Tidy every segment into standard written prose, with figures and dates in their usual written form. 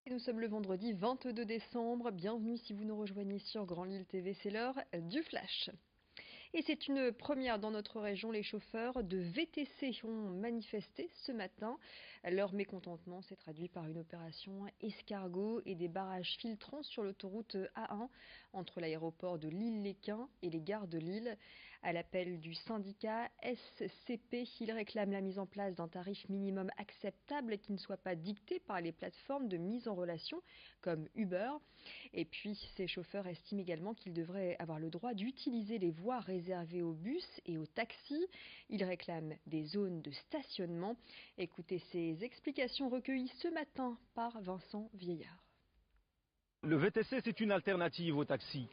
Et nous sommes le vendredi 22 décembre. Bienvenue si vous nous rejoignez sur Grand Lille TV, c'est l'heure du Flash. Et c'est une première dans notre région. Les chauffeurs de VTC ont manifesté ce matin. Leur mécontentement s'est traduit par une opération escargot et des barrages filtrants sur l'autoroute A1 entre l'aéroport de Lille-Léquin et les gares de Lille. À l'appel du syndicat SCP, ils réclament la mise en place d'un tarif minimum acceptable qui ne soit pas dicté par les plateformes de mise en relation comme Uber. Et puis, ces chauffeurs estiment également qu'ils devraient avoir le droit d'utiliser les voies réservées aux bus et aux taxis. Ils réclament des zones de stationnement. Écoutez ces explications recueillies ce matin par Vincent Vieillard. Le VTC, c'est une alternative au taxi.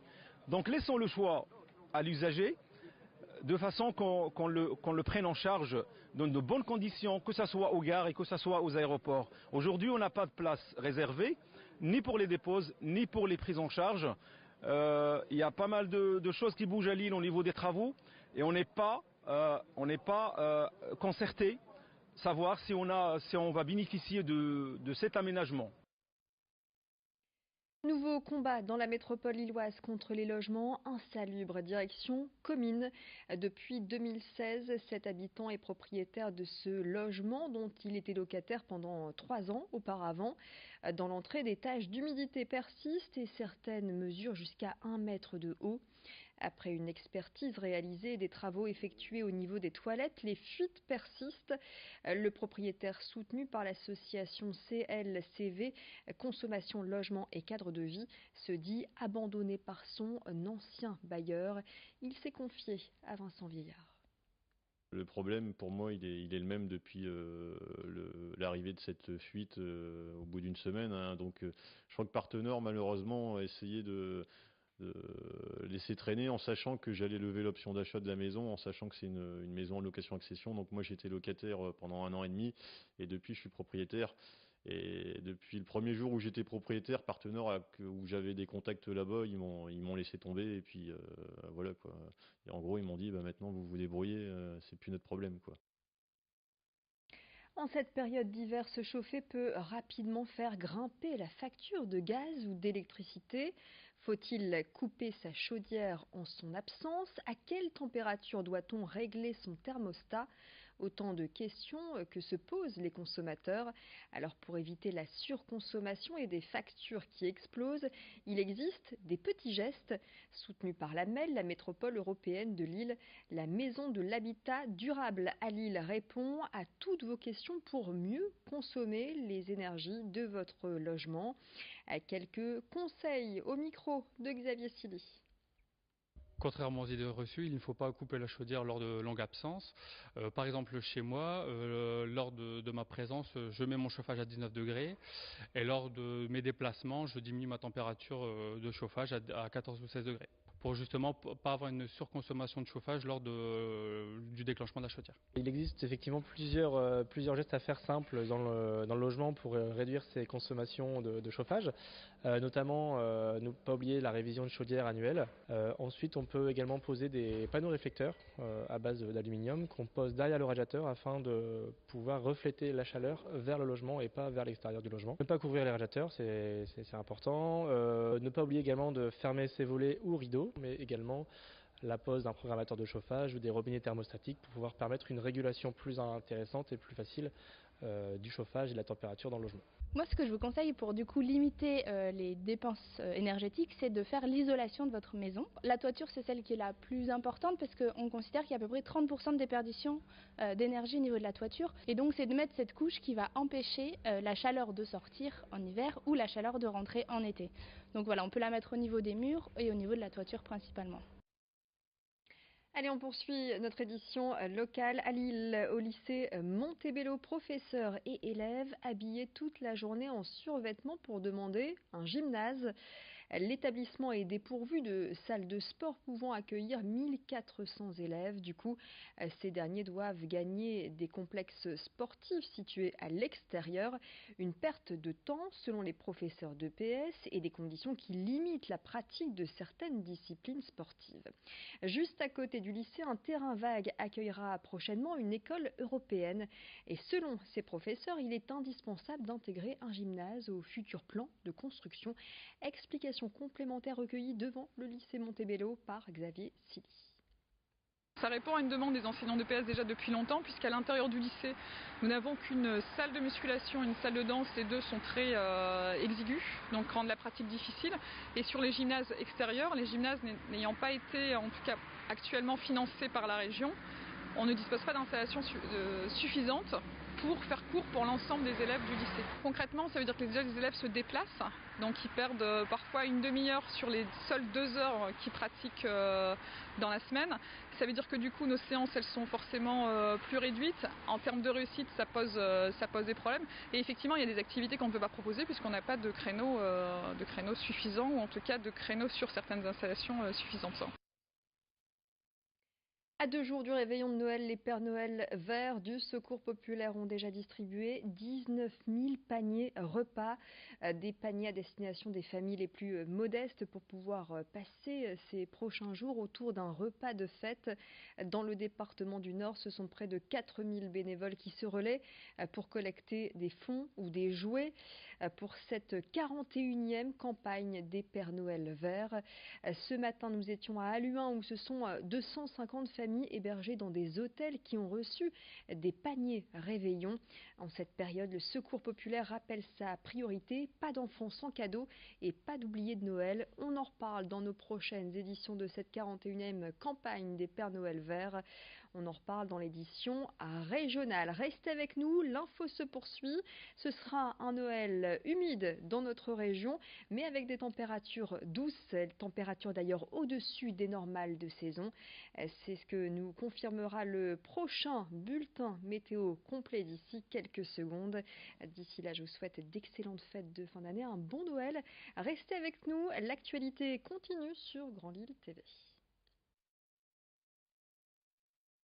Donc laissons le choix à l'usager de façon qu'on le prenne en charge dans de bonnes conditions, que ce soit aux gares et que ce soit aux aéroports. Aujourd'hui, on n'a pas de place réservée, ni pour les déposes, ni pour les prises en charge. Il y a pas mal de choses qui bougent à Lille au niveau des travaux et on n'est pas concerté, savoir si on va bénéficier de cet aménagement. Nouveau combat dans la métropole lilloise contre les logements insalubres, direction Comines. Depuis 2016, cet habitant est propriétaire de ce logement dont il était locataire pendant 3 ans auparavant. Dans l'entrée, des taches d'humidité persistent et certaines mesurent jusqu'à 1 mètre de haut. Après une expertise réalisée et des travaux effectués au niveau des toilettes, les fuites persistent. Le propriétaire soutenu par l'association CLCV, Consommation, Logement et Cadre de Vie, se dit abandonné par son ancien bailleur. Il s'est confié à Vincent Vieillard. Le problème pour moi il est le même depuis l'arrivée de cette fuite au bout d'une semaine. Donc je crois que Partenaire malheureusement a essayé de laisser traîner en sachant que j'allais lever l'option d'achat de la maison, en sachant que c'est une maison en location-accession. Donc moi j'étais locataire pendant 1 an et demi et depuis je suis propriétaire. Et depuis le premier jour où j'étais propriétaire, Partenaire, où j'avais des contacts là-bas, ils m'ont laissé tomber et puis voilà quoi. Et en gros ils m'ont dit bah maintenant vous vous débrouillez, c'est plus notre problème quoi. En cette période d'hiver, se chauffer peut rapidement faire grimper la facture de gaz ou d'électricité. Faut-il couper sa chaudière en son absence? À quelle température doit-on régler son thermostat? Autant de questions que se posent les consommateurs. Alors pour éviter la surconsommation et des factures qui explosent, il existe des petits gestes. Soutenus par la MEL, la métropole européenne de Lille, la Maison de l'Habitat Durable à Lille répond à toutes vos questions pour mieux consommer les énergies de votre logement. Quelques conseils au micro de Xavier Silly. Contrairement aux idées reçues, il ne faut pas couper la chaudière lors de longues absences. Par exemple, chez moi, lors de ma présence, je mets mon chauffage à 19 degrés et lors de mes déplacements, je diminue ma température de chauffage à 14 ou 16 degrés pour justement pas avoir une surconsommation de chauffage lors du déclenchement de la chaudière. Il existe effectivement plusieurs gestes à faire simples dans le logement pour réduire ses consommations de chauffage, notamment ne pas oublier la révision de chaudière annuelle. Ensuite, on peut également poser des panneaux réflecteurs à base d'aluminium qu'on pose derrière le radiateur afin de pouvoir refléter la chaleur vers le logement et pas vers l'extérieur du logement. Ne pas couvrir les radiateurs, c'est important. Ne pas oublier également de fermer ses volets ou rideaux, mais également la pose d'un programmateur de chauffage ou des robinets thermostatiques pour pouvoir permettre une régulation plus intéressante et plus facile du chauffage et de la température dans le logement. Moi, ce que je vous conseille pour du coup limiter les dépenses énergétiques, c'est de faire l'isolation de votre maison. La toiture, c'est celle qui est la plus importante parce qu'on considère qu'il y a à peu près 30% de déperdition d'énergie au niveau de la toiture. Et donc, c'est de mettre cette couche qui va empêcher la chaleur de sortir en hiver ou la chaleur de rentrer en été. Donc voilà, on peut la mettre au niveau des murs et au niveau de la toiture principalement. Allez, on poursuit notre édition locale à Lille, au lycée Montebello. Professeurs et élèves habillés toute la journée en survêtement pour demander un gymnase. L'établissement est dépourvu de salles de sport pouvant accueillir 1400 élèves. Du coup, ces derniers doivent gagner des complexes sportifs situés à l'extérieur. Une perte de temps selon les professeurs d'EPS et des conditions qui limitent la pratique de certaines disciplines sportives. Juste à côté du lycée, un terrain vague accueillera prochainement une école européenne. Et selon ces professeurs, il est indispensable d'intégrer un gymnase au futur plan de construction. Explication complémentaire recueillie devant le lycée Montebello par Xavier Silly. Ça répond à une demande des enseignants d'EPS déjà depuis longtemps, puisqu'à l'intérieur du lycée, nous n'avons qu'une salle de musculation, une salle de danse. Les deux sont très exigus, donc rendent la pratique difficile. Et sur les gymnases extérieurs, les gymnases n'ayant pas été, en tout cas actuellement, financés par la région, on ne dispose pas d'installations suffisantes pour faire cours pour l'ensemble des élèves du lycée. Concrètement, ça veut dire que les élèves se déplacent, donc ils perdent parfois une demi-heure sur les seules 2 heures qu'ils pratiquent dans la semaine. Ça veut dire que du coup nos séances elles sont forcément plus réduites. En termes de réussite, ça pose des problèmes. Et effectivement, il y a des activités qu'on ne peut pas proposer puisqu'on n'a pas de créneaux suffisants, ou en tout cas de créneaux sur certaines installations suffisantes. À 2 jours du réveillon de Noël, les Pères Noël verts du Secours populaire ont déjà distribué 19 000 paniers repas, des paniers à destination des familles les plus modestes pour pouvoir passer ces prochains jours autour d'un repas de fête. Dans le département du Nord, ce sont près de 4 000 bénévoles qui se relaient pour collecter des fonds ou des jouets pour cette 41e campagne des Pères Noël verts. Ce matin, nous étions à Halluin où ce sont 250 familles hébergées dans des hôtels qui ont reçu des paniers réveillon. En cette période, le Secours populaire rappelle sa priorité, pas d'enfants sans cadeaux et pas d'oubliés de Noël. On en reparle dans nos prochaines éditions de cette 41e campagne des Pères Noël verts. On en reparle dans l'édition régionale. Restez avec nous, l'info se poursuit. Ce sera un Noël humide dans notre région, mais avec des températures douces, températures d'ailleurs au-dessus des normales de saison. C'est ce que nous confirmera le prochain bulletin météo complet d'ici quelques secondes. D'ici là, je vous souhaite d'excellentes fêtes de fin d'année, un bon Noël. Restez avec nous, l'actualité continue sur Grand Lille TV.